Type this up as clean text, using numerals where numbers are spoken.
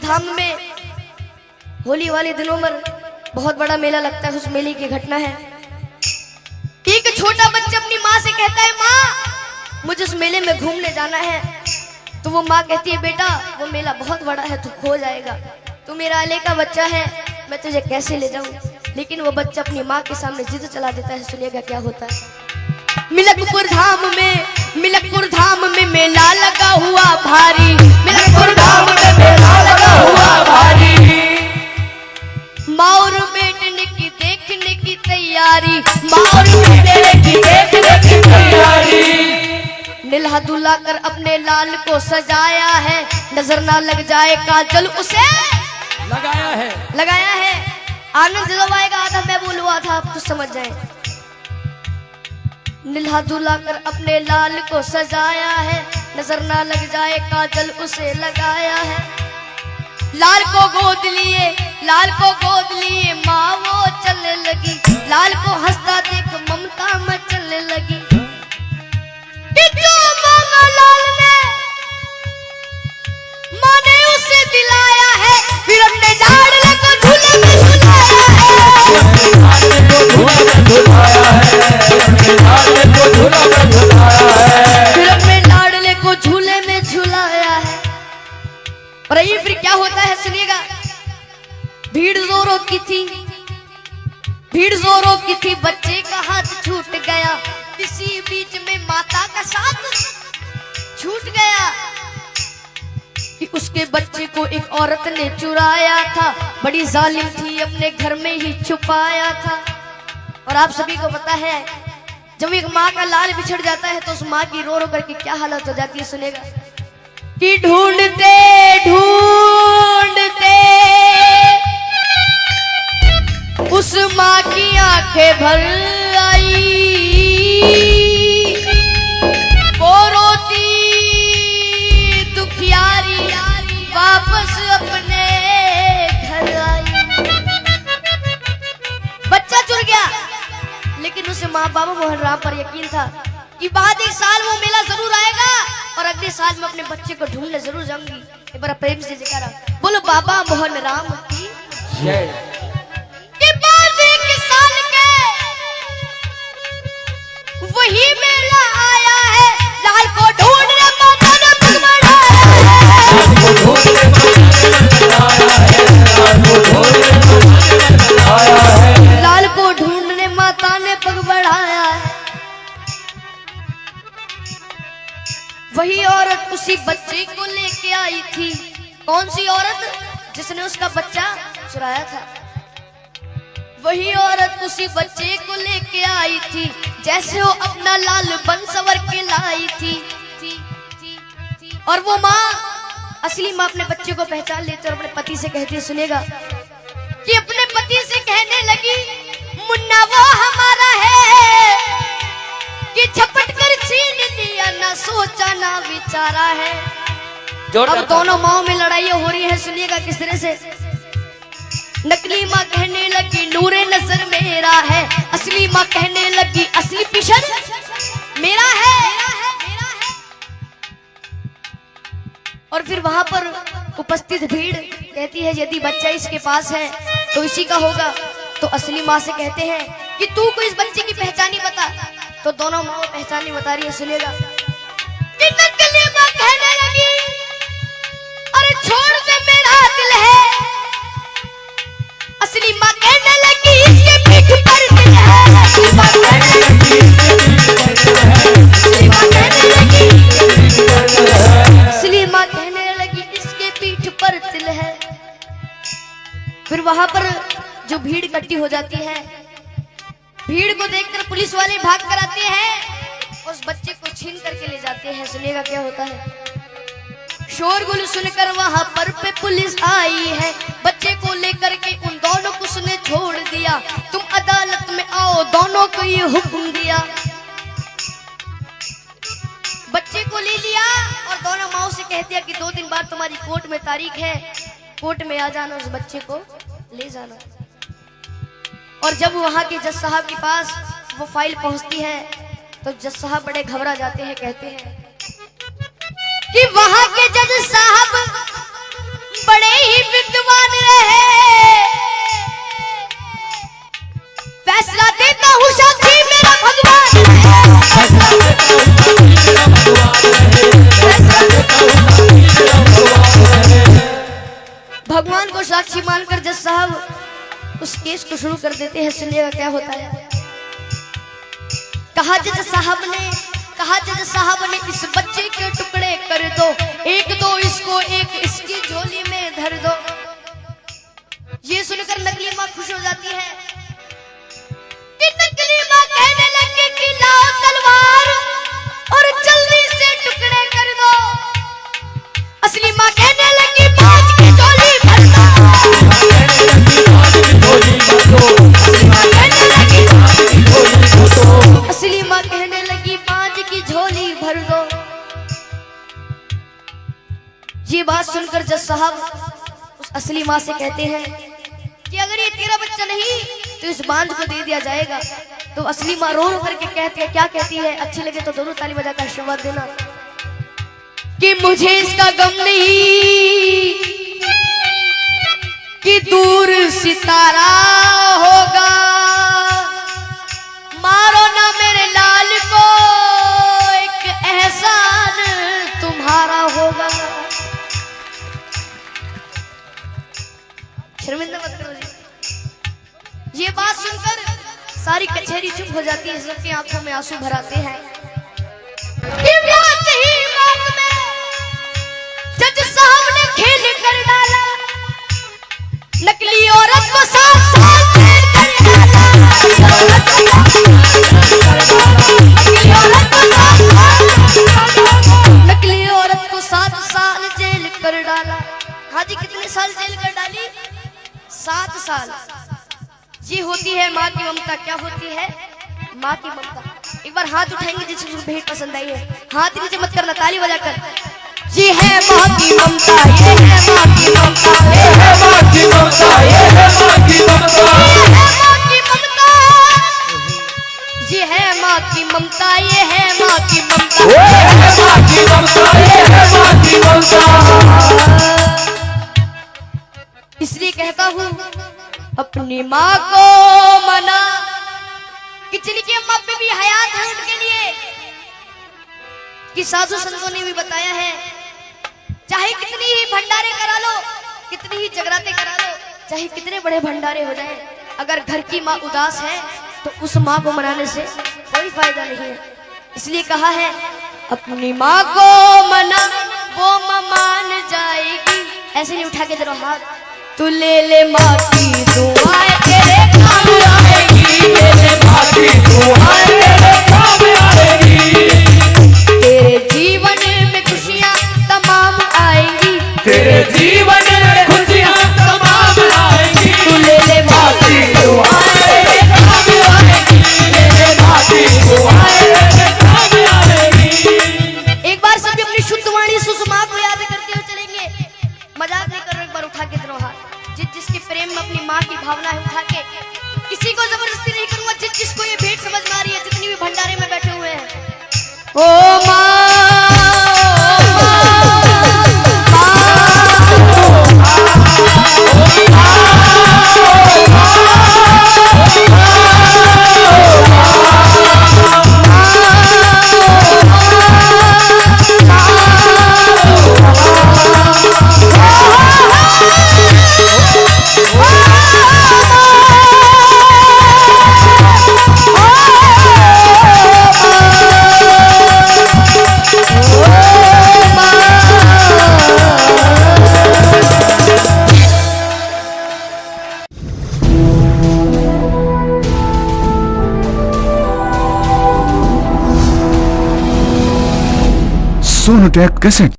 धाम में होली वाले दिनों में बहुत बड़ा मेला लगता है। उस मेले की घटना है, एक छोटा बच्चा अपनी माँ से कहता है, माँ मुझे उस मेले में घूमने जाना है। तो वो माँ कहती है, बेटा वो मेला बहुत बड़ा है, तू खो जाएगा, तू मेरा अले का बच्चा है, मैं तुझे कैसे ले जाऊं। लेकिन वो बच्चा अपनी माँ के सामने जिद चला देता है। सुनिएगा क्या होता है। मिलकपुर धाम में मेला लगा हुआ भारी, मिलकपुर धाम में मेला लगा हुआ भारी। माँ और बेटे की देखने की तैयारी, माँ और बेटे की देखने की तैयारी। नीला दूल्हा कर अपने लाल को सजाया है, नजर ना लग जाए काजल उसे लगाया है। आनंद जब आएगा आधा मैं बोलूआ था, आप तो समझ जाए। नीला दूल्हा कर अपने लाल को सजाया है, नजर ना लग जाए काजल उसे लगाया है। लाल को गोद लिए माँ वो चलने लगी, लाल को हंसता देख ममता में चलने लगी। लाल ने माँ ने उसे दिलाया है, फिर अपने लाडले को झूले में झुलाया है। और ये फिर क्या होता है सुनिएगा। भीड़ जोरों की थी, बच्चे का हाथ छूट गया, इसी बीच में माता का साथ छूट गया कि उसके बच्चे को एक औरत ने चुराया था, बड़ी जालिम थी, अपने घर में ही छुपाया था। और आप सभी को पता है, जब एक माँ का लाल बिछड़ जाता है तो उस माँ की रो रो करके क्या हालत हो जाती है। सुनेगा कि ढूंढते उस माँ की आंखें भर आई, वो रोती दुखियारी वापस अपने घर आई। बच्चा चुर गया, लेकिन उसे माँ बाबा मोहन राम पर यकीन था कि बाद एक साल वो मेला जरूर आएगा और अगले साल मैं अपने बच्चे को ढूंढने जरूर जाऊंगी। एक बार प्रेम से जयकारा बोलो बाबा मोहन राम की जय। कि बाद एक साल के वही मेला आया है, लाल को ढूंढने माता ने पग बढ़ाया है, लाल को ढूंढने माता ने पग बढ़ाया है। वही औरत उसी बच्चे को लेके आई थी। कौन सी औरत? जिसने उसका बच्चा चुराया था। वही औरत उसी बच्चे को लेके आई थी, जैसे वो अपना लाल बन सवर के लाई थी। और वो माँ, असली माँ, अपने बच्चे को पहचान लेती और अपने पति से कहती, सुनेगा कि अपने पति से कहने लगी, मुन्ना वो हमारा है कि झपट कर छीन लिया, ना सोचा ना विचारा है। अब दोनों माओ में लड़ाई हो रही है। सुनिएगा किस तरह से। नकली माँ कहने लगी नूरे नजर मेरा है, असली माँ कहने लगी असली पिशन मेरा है। और फिर वहां पर उपस्थित भीड़ कहती है, यदि बच्चा इसके पास है तो इसी का होगा। तो असली माँ से कहते हैं कि तू को इस बच्चे की पहचानी बता। तो दोनों माँ पहचानी बता रही है। सुनेगा कि नकली माँ कहने लगी, अरे छोड़ दे मेरा दिल है। असली माँ कहने लगी, इसके पीठ पर दिल है। असली माँ कहने लगी, इसके पीठ पर दिल है। फिर वहां पर जो भीड़ इकट्ठी हो जाती है, भीड़ को देखकर पुलिस वाले भाग कर आते हैं, उस बच्चे को छीन करके ले जाते हैं। सुनिएगा क्या होता है। शोरगुल सुनकर वहां पर पे पुलिस आई है, बच्चे को लेकर के उन दोनों को उसने छोड़ दिया। तुम अदालत में आओ, दोनों को ये हुक्म दिया। बच्चे को ले लिया और दोनों माओ से कह दिया कि 2 दिन बाद तुम्हारी कोर्ट में तारीख है, कोर्ट में आ जाना, उस बच्चे को ले जाना। और जब वहां के जज साहब के पास वो फाइल पहुंचती है तो जज साहब बड़े घबरा जाते हैं। कहते हैं कि वहां के जज साहब बड़े ही साक्षी मानकर जज साहब उस केस को शुरू कर देते हैं। सुनिएगा क्या होता है। कहा जज साहब ने इस बच्चे के टुकड़े कर दो, एक दो इसको एक इसकी झोली में धर दो। ये सुनकर नकली माँ खुश हो जाती है कि नकली माँ कहने लगी कि लाओ तलवार और जल्दी से टुकड़े कर दो। असली माँ कहने लगी पांच की झोली भर दो। असली माँ कहने लगी पांच की झोली भर दो। ये बात सुनकर जज साहब उस असली माँ से कहते हैं कि अगर ये तेरा बच्चा नहीं तो इस बांझ को दे दिया जाएगा। तो असली माँ रो रो करके कहती है, क्या कहती है? अच्छी लगे तो दोनों ताली बजाकर आशीर्वाद देना कि मुझे इसका गम नहीं कि दूर सितारा होगा, मारो ना मेरे लाल को, एक एहसान तुम्हारा होगा। शर्मिंदा मत करो जी। ये बात सुनकर सारी कचहरी चुप हो जाती है, सबकी आंखों में आंसू भर आते हैं। जज साहब ने खेल कर डाला, नकली औरत को 7 साल जेल कर डाला। नकली औरत को 7 साल जेल कर डाला। हाँ जी, कितने साल जेल कर डाली? 7 साल। ये होती है माँ की ममता। क्या होती है? माँ की ममता। एक बार हाथ उठाएंगे जिसको भेंट पसंद आई है, हाथ नीचे मत करना, ताली बजाकर। ये है माँ की ममता, ये है माँ की ममता, ये है माँ की ममता, ये है माँ की ममता, ये है माँ की ममता, ये है माँ की ममता, ये है माँ की ममता, ये है माँ की ममता। इसलिए कहता हूँ अपनी माँ को मना कि जिनकी अम्मा पे भी हयात है उनके लिए, कि साधु संतों ने भी बताया है चाहे कितनी ही भंडारे करा लो, कितनी ही जगराते करा लो, चाहे कितने बड़े भंडारे हो जाए, अगर घर की माँ उदास है तो उस माँ को मनाने से कोई फायदा नहीं है। इसलिए कहा है अपनी माँ को मना, वो माँ मान जाएगी। ऐसे नहीं उठा के जरा हाथ, तू ले माँ की दुआएं तेरे काम आएगी, ले माँ की दुआएं तेरे काम आएगी। तेरे जीवन में खुशियाँ तमाम आएंगी, तेरे जीवन में खुशियाँ तमाम आएंगी। तू ले माँ की दुआएं तेरे काम आएगी, ले माँ की दुआएं तेरे काम आएगी। एक बार सभी अपनी शुद्ध वाणी सुषमा को याद करते हुए चलेंगे। मजाक नहीं कर रहे, एक बार उठा के जरा हाथ। जिसके प्रेम में अपनी माँ की भावना है उठा के, किसी को जबरदस्ती नहीं करूंगा। जिसको ये भेंट समझ में आ रही है, जितनी भी भंडारे में बैठे हुए हैं, ओ माँ सोनोटेक कैसेट।